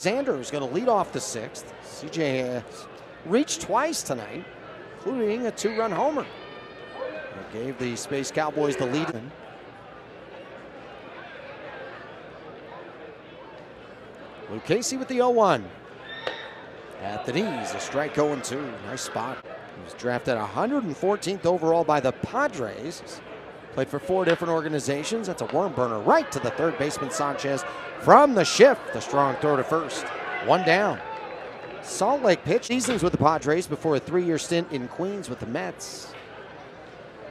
Xander is going to lead off the sixth. CJ reached twice tonight, including a two-run homer. It gave the Space Cowboys the lead. Lucchesi with the 0-1. At the knees, a strike 0-2. Nice spot. He was drafted 114th overall by the Padres. Played for 4 different organizations. That's a worm burner right to the third baseman Sanchez from the shift. The strong throw to first. 1 down. Salt Lake pitched seasons with the Padres before a 3-year stint in Queens with the Mets.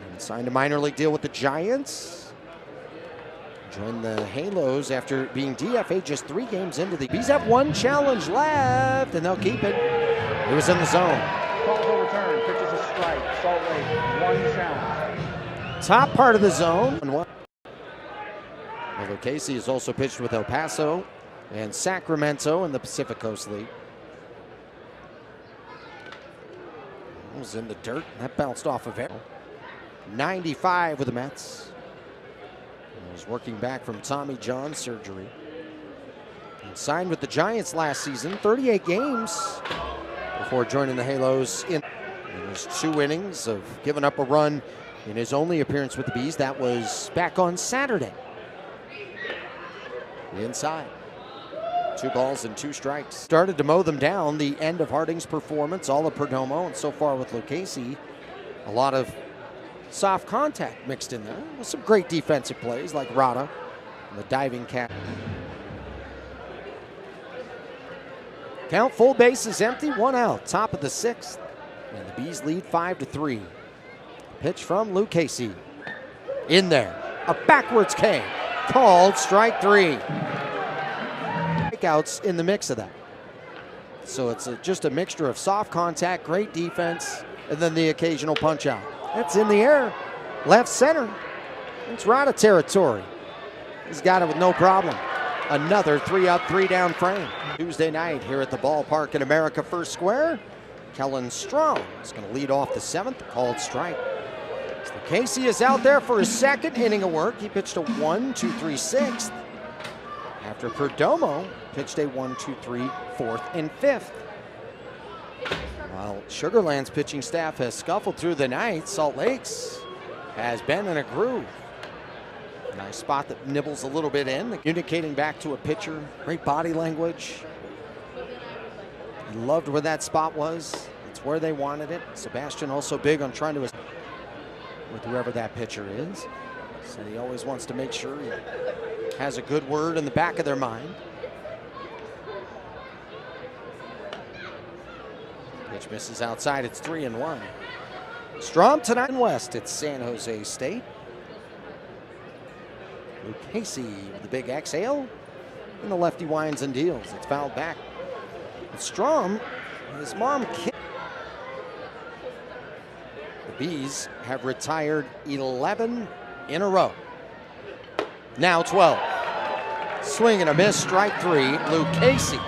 And signed a minor league deal with the Giants. Joined the Halos after being DFA just 3 games into the. Bees have 1 challenge left, and they'll keep it. He was in the zone. Calls a return, pitches a strike. Salt Lake, 1 challenge. Top part of the zone. Well, Lucchesi has also pitched with El Paso and Sacramento in the Pacific Coast League. It was in the dirt. That bounced off of it. 95 with the Mets. He was working back from Tommy John surgery. And signed with the Giants last season, 38 games before joining the Halos in his 2 innings of giving up a run in his only appearance with the Bees. That was back on Saturday. The inside. 2 balls and 2 strikes. Started to mow them down. The end of Harding's performance, all of Perdomo, and so far with Lucchesi, a lot of soft contact mixed in there with some great defensive plays like Rada and the diving cat. Count, full bases empty, 1 out. Top of the 6th. And the Bees lead 5-3. Pitch from Lucchesi. In there. A backwards K. Called strike 3. Strikeouts in the mix of that. So it's just a mixture of soft contact, great defense, and then the occasional punch out. That's in the air. Left center. It's Rada territory. He's got it with no problem. Another 3-up, 3-down frame. Tuesday night here at the ballpark in America First Square. Kellen Strong is going to lead off the 7th, called strike. Lucchesi is out there for his 2nd inning of work. He pitched a 1-2-3 6th. After Perdomo pitched a 1-2-3 4th and 5th. While Sugar Land's pitching staff has scuffled through the night, Salt Lake's has been in a groove. Nice spot that nibbles a little bit in, communicating back to a pitcher. Great body language. He loved where that spot was. It's where they wanted it. Sebastian also big on trying to with whoever that pitcher is. So he always wants to make sure he has a good word in the back of their mind. Pitch misses outside. It's 3-1. Strom tonight in West. It's San Jose State. Lucchesi with the big exhale. And the lefty winds and deals. It's fouled back. Strom, his mom kicked. The Bees have retired 11 in a row. Now 12. Swing and a miss, strike 3, Lucchesi.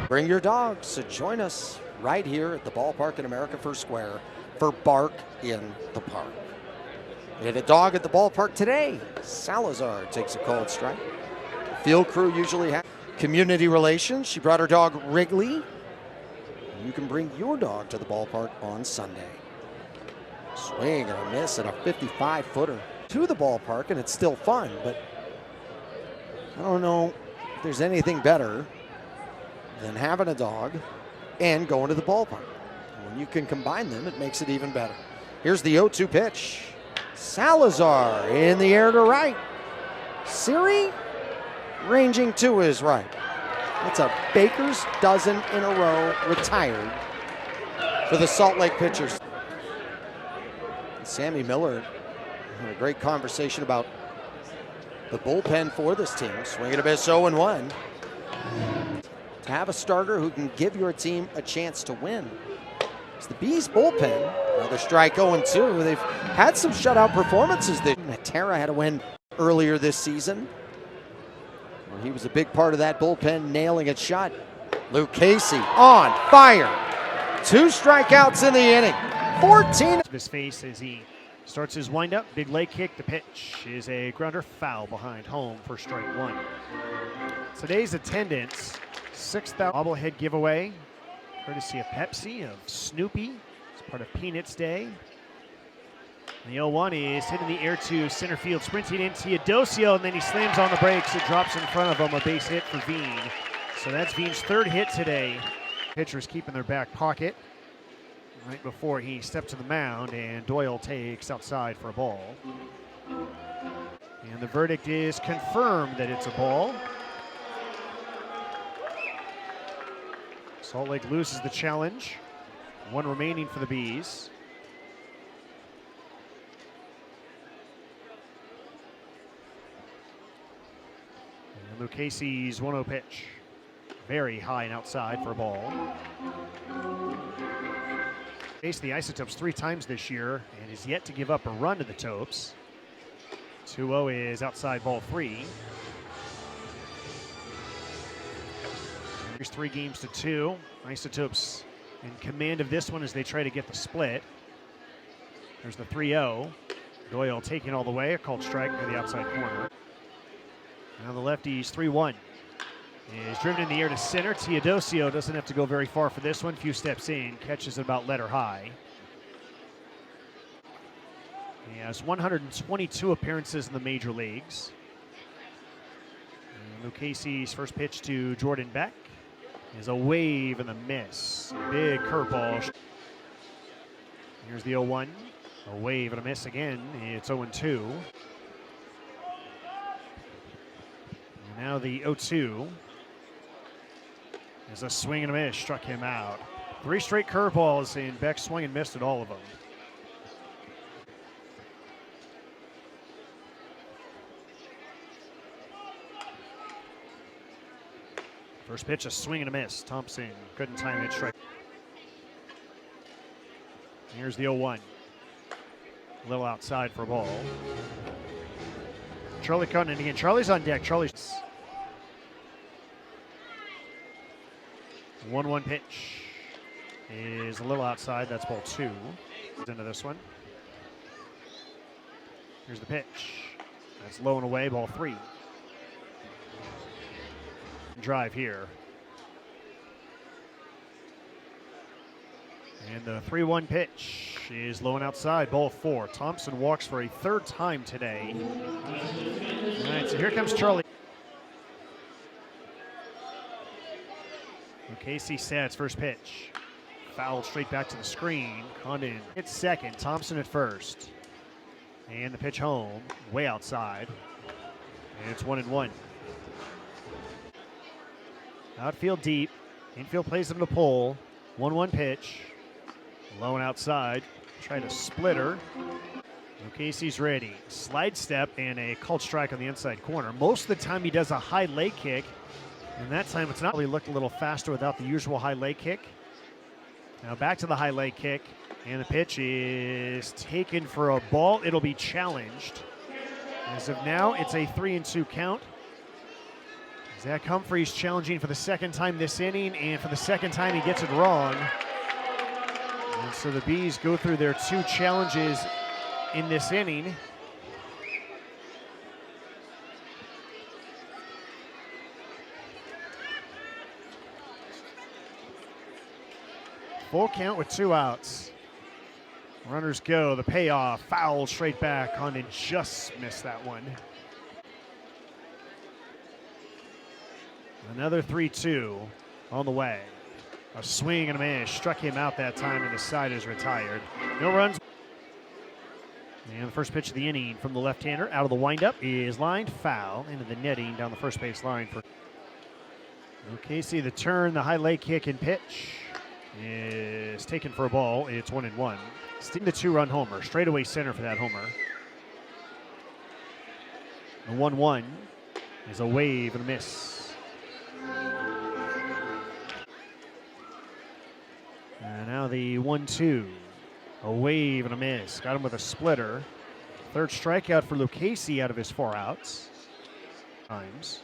Bring your dogs to join us right here at the ballpark in America First Square for Bark in the Park. We had a dog at the ballpark today. Salazar takes a called strike. Field crew usually has community relations. She brought her dog Wrigley. You can bring your dog to the ballpark on Sunday. Swing and a miss at a 55-footer to the ballpark, and it's still fun, but I don't know if there's anything better than having a dog and going to the ballpark. When you can combine them, it makes it even better. Here's the 0-2 pitch. Salazar in the air to right. Siri ranging to his right. It's a baker's dozen in a row retired for the Salt Lake pitchers. Sammy Miller had a great conversation about the bullpen for this team. Swing and a miss, 0-1. To have a starter who can give your team a chance to win. It's the Bees bullpen. Another strike, 0-2. They've had some shutout performances. Matera had a win earlier this season. He was a big part of that bullpen, nailing it shut. Lucchesi on fire. 2 strikeouts in the inning. 14. His face as he starts his windup. Big leg kick. The pitch is a grounder, foul behind home for strike 1. Today's attendance 6th bobblehead giveaway, courtesy of Pepsi, of Snoopy. It's part of Peanuts Day. And the 0-1 is hit in the air to center field, sprinting in Teodosio, and then he slams on the brakes. It drops in front of him, a base hit for Veen. So that's Veen's 3rd hit today. Pitchers keeping their back pocket right before he stepped to the mound, and Doyle takes outside for a ball. And the verdict is confirmed that it's a ball. Salt Lake loses the challenge. 1 remaining for the Bees. And Lucchesi's 1-0 pitch. Very high and outside for a ball. Faced the Isotopes 3 times this year and is yet to give up a run to the Topes. 2-0 is outside, ball 3. Here's 3 games to 2. Isotopes in command of this one as they try to get the split. There's the 3-0. Doyle taking all the way, a called strike near the outside corner. Now the lefty's 3-1. Is driven in the air to center. Teodosio doesn't have to go very far for this one. Few steps in, catches it about letter high. He has 122 appearances in the major leagues. And Lucchesi's first pitch to Jordan Beck is a wave and a miss. Big curveball. Here's the 0-1. A wave and a miss again. It's 0-2. And now the 0-2. As a swing and a miss struck him out. 3 straight curveballs, and Beck swung and missed at all of them. First pitch, a swing and a miss. Thompson couldn't time it strike. Here's the 0-1. A little outside for a ball. Charlie Cutting again. Charlie's on deck. Charlie's 1-1 pitch is a little outside. That's ball 2. Into this one. Here's the pitch. That's low and away, ball 3. Drive here. And the 3-1 pitch is low and outside, ball 4. Thompson walks for a 3rd time today. All right, so here comes Charlie. Lucchesi sets first pitch. Fouled straight back to the screen. Condon hits second. Thompson at first. And the pitch home, way outside. And it's 1-1. Outfield deep. Infield plays him to pole. 1-1 pitch. Low and outside. Try to splitter. Lucchesi's ready. Slide step and a called strike on the inside corner. Most of the time he does a high leg kick. And that time it's not really looked a little faster without the usual high leg kick. Now back to the high leg kick. And the pitch is taken for a ball. It'll be challenged. As of now, it's a 3-2 count. Zach Humphreys challenging for the 2nd time this inning, and for the 2nd time he gets it wrong. And so the Bees go through their 2 challenges in this inning. Full count with 2 outs. Runners go, the payoff, foul straight back. Condon just missed that one. Another 3-2 on the way. A swing and a miss. Struck him out that time, and the side is retired. No runs. And the first pitch of the inning from the left-hander out of the windup is lined foul into the netting down the first base line for Lucchesi. The turn, the high leg kick and pitch is taken for a ball. It's 1-1. Sting the 2-run homer. Straightaway center for that homer. The 1-1 is a wave and a miss. And now the 1-2. A wave and a miss. Got him with a splitter. 3rd strikeout for Lucchesi out of his 4 outs. Times.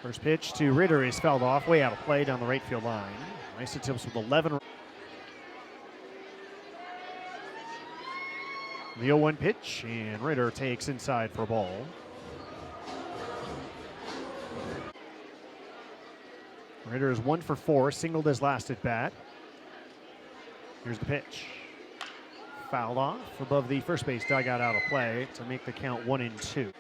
First pitch to Ritter is fouled off, way out of play down the right field line. Isotopes with 11. The 0-1 pitch, and Ritter takes inside for a ball. Ritter is 1 for 4, singled his last at bat. Here's the pitch. Fouled off above the first base dugout, out of play to make the count 1-2.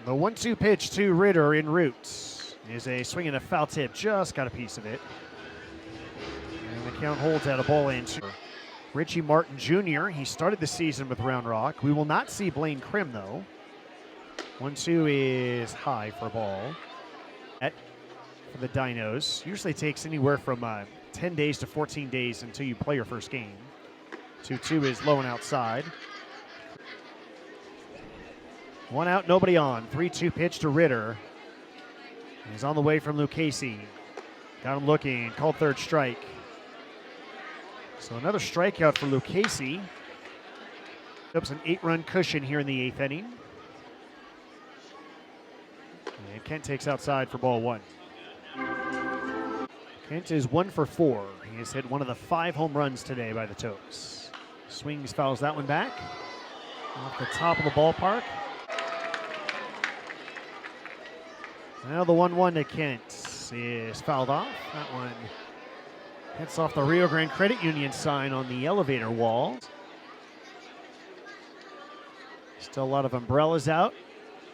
The 1-2 pitch to Ritter in route is a swing and a foul tip. Just got a piece of it. And the count holds at a ball and 2. Richie Martin Jr., he started the season with Round Rock. We will not see Blaine Krim, though. 1-2 is high for a ball. For the Dinos. Usually takes anywhere from 10 days to 14 days until you play your first game. 2-2 is low and outside. 1 out, nobody on. 3-2 pitch to Ritter. He's on the way from Lucchesi. Got him looking, called third strike. So another strikeout for Lucchesi. Ups an 8-run cushion here in the 8th inning. And Kent takes outside for ball 1. Kent is 1 for 4. He has hit one of the 5 home runs today by the Tokes. Swings, fouls that one back. Off the top of the ballpark. Now the 1-1 to Kent is fouled off. That one hits off the Rio Grande Credit Union sign on the elevator wall. Still a lot of umbrellas out.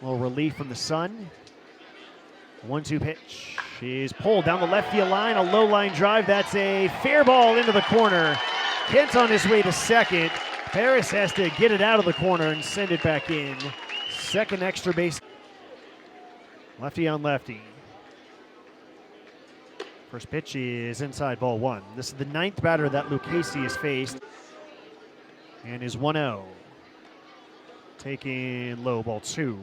A little relief from the sun. 1-2 pitch is pulled down the left field line. A low line drive. That's a fair ball into the corner. Kent on his way to second. Paris has to get it out of the corner and send it back in. Second extra base. Lefty on lefty. First pitch is inside, ball 1. This is the 9th batter that Lucchesi has faced. And is 1-0. Taking low, ball 2.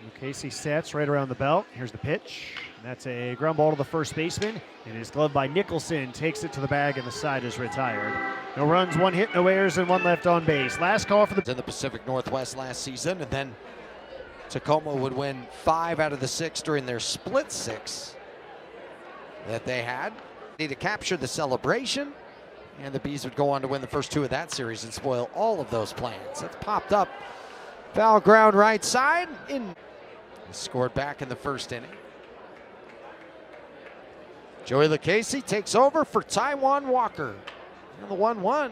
Lucchesi sets right around the belt. Here's the pitch. And that's a ground ball to the first baseman. It is gloved by Nicholson. Takes it to the bag, and the side is retired. No runs, 1 hit, no errors, and 1 left on base. Last call for the... In the Pacific Northwest last season, and then Tacoma would win 5 out of the 6 during their split 6 that they had. Need to capture the celebration, and the Bees would go on to win the first 2 of that series and spoil all of those plans. It's popped up. Foul ground right side. Scored back in the first inning. Joey Lucchesi takes over for Taiwan Walker. And the 1-1.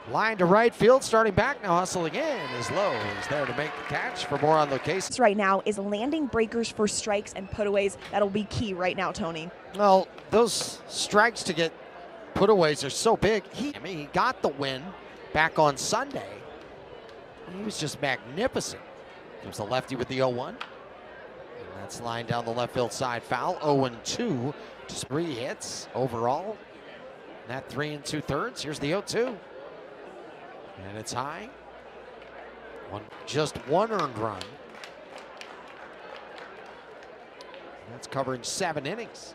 Line to right field, starting back now, hustling in is Lowe. He's there to make the catch. For more on Lucchesi. Right now is landing breakers for strikes and putaways. That'll be key right now, Tony. Well, those strikes to get putaways are so big. He got the win back on Sunday. He was just magnificent. There's the lefty with the 0-1. And that's lined down the left field side, foul. 0-2. Just 3 hits overall. And that 3 2/3. Here's the 0-2. And it's high. Just 1 earned run. That's covering 7 innings.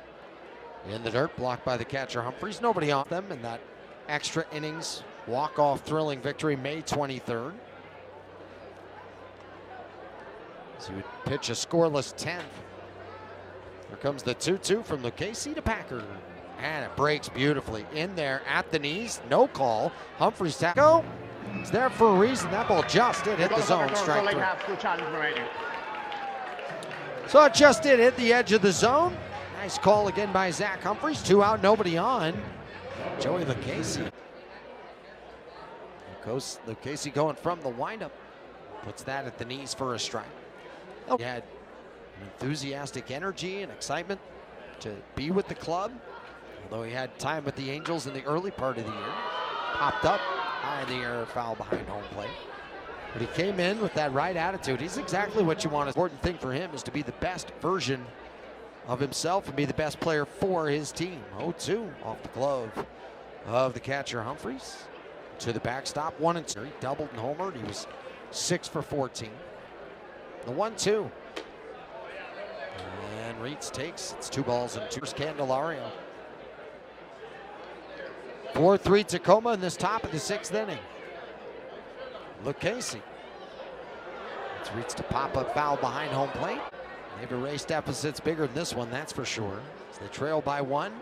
In the dirt, blocked by the catcher Humphries. Nobody on them in that extra innings walk-off thrilling victory May 23rd. So he would pitch a scoreless 10th. Here comes the 2-2 from Lucchesi to Packard. And it breaks beautifully in there at the knees. No call. Humphries tackle. It's there for a reason. That ball just did hit the zone. Strike 3. So it just did hit the edge of the zone. Nice call again by Zach Humphries. 2 out, nobody on. Joey Lucchesi. Lucchesi going from the windup. Puts that at the knees for a strike. He had enthusiastic energy and excitement to be with the club. Although he had time with the Angels in the early part of the year. Popped up high in the air, foul behind home plate. But he came in with that right attitude. He's exactly what you want. The important thing for him is to be the best version of himself and be the best player for his team. 0-2 off the glove of the catcher Humphries. To the backstop, 1-2. He doubled and homered. He was 6 for 14. The 1-2. And Reitz takes. It's 2 balls and 2. Candelario. 4-3 Tacoma in this top of the 6th inning. Lucchesi. It's Reitz to pop up foul behind home plate. They've erased deficits bigger than this one, that's for sure. As they trail by 1. In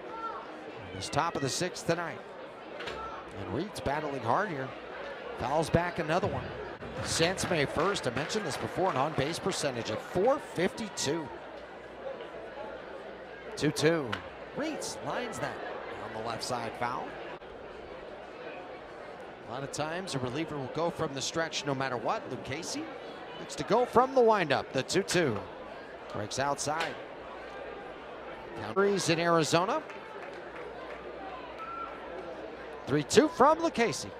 this top of the 6th tonight. And Reitz battling hard here. Fouls back another one. since May 1st. I mentioned this before, an on-base percentage of .452. 2-2. Reitz lines that on the left side, foul. A lot of times a reliever will go from the stretch no matter what. Lucchesi looks to go from the windup. The 2-2 breaks outside. Countries in Arizona. 3-2 from Lucchesi.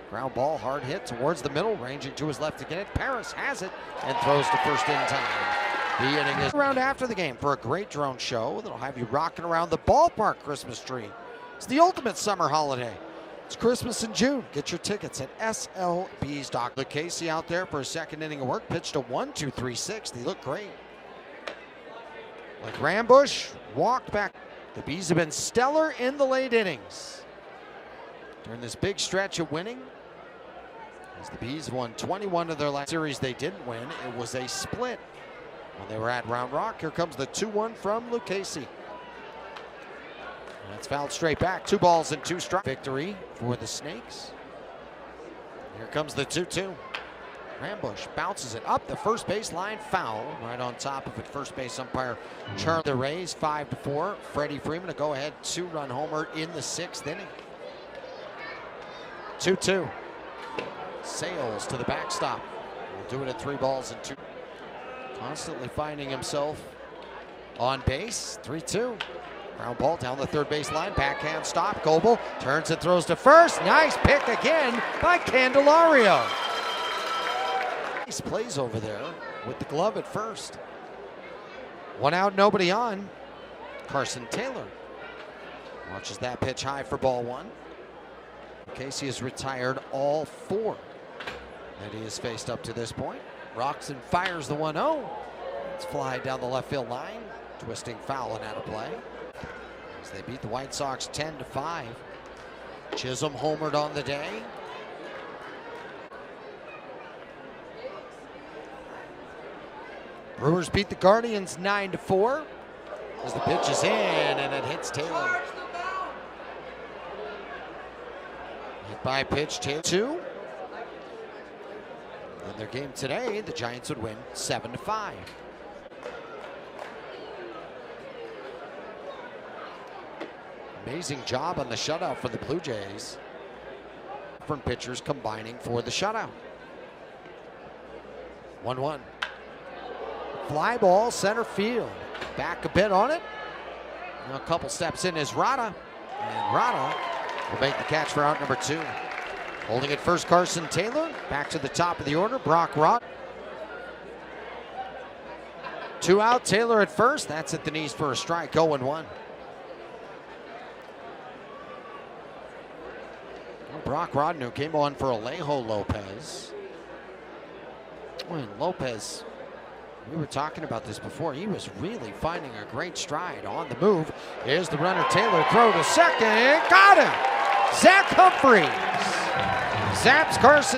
Ground ball, hard hit towards the middle, ranging to his left to get it. Paris has it and throws to first in time. The inning is around after the game for a great drone show that'll have you rocking around the ballpark Christmas tree. It's the ultimate summer holiday. It's Christmas in June. Get your tickets at slbs.com. Lucchesi out there for a second inning of work, pitched a 1-2-3-6. They look great. Like Rambush walked back. The Bees have been stellar in the late innings. During this big stretch of winning, as the Bees won 21 of their last series they didn't win, it was a split when they were at Round Rock. Here comes the 2-1 from Lucchesi. That's fouled straight back. 2 balls and 2 strikes. Victory for the Snakes. Here comes the 2-2. Rambush bounces it up the first base line, foul right on top of it. First base umpire Charlie. The Rays 5-4. Freddie Freeman a go-ahead 2-run homer in the 6th inning. 2-2. Sales to the backstop. We'll do it at 3 balls and 2. Constantly finding himself on base. 3-2. Ground ball down the third base line. Backhand stop. Goebel turns and throws to first. Nice pick again by Candelario. Nice plays over there with the glove at first. 1 out, nobody on. Carson Taylor watches that pitch high for ball 1. Casey has retired all 4 that he has faced up to this point. Roxon fires the 1-0. It's fly down the left field line. Twisting foul and out of play. As they beat the White Sox 10-5. Chisholm homered on the day. Brewers beat the Guardians 9-4. As the pitch is in and it hits Taylor. Hit by pitch, Taylor 2. In their game today, the Giants would win 7-5. Amazing job on the shutout for the Blue Jays. Different pitchers combining for the shutout. 1-1. Fly ball, center field. Back a bit on it. Now a couple steps in is Rada. And Rada will make the catch for out number 2. Holding it first, Carson Taylor. Back to the top of the order, Brock Rod. 2 out, Taylor at first. That's at the knees for a strike, 0-1. Brock Rodno came on for Alejo Lopez. When Lopez, we were talking about this before, he was really finding a great stride on the move. Here's the runner, Taylor, throw to second, got him! Zach Humphreys zaps Carson.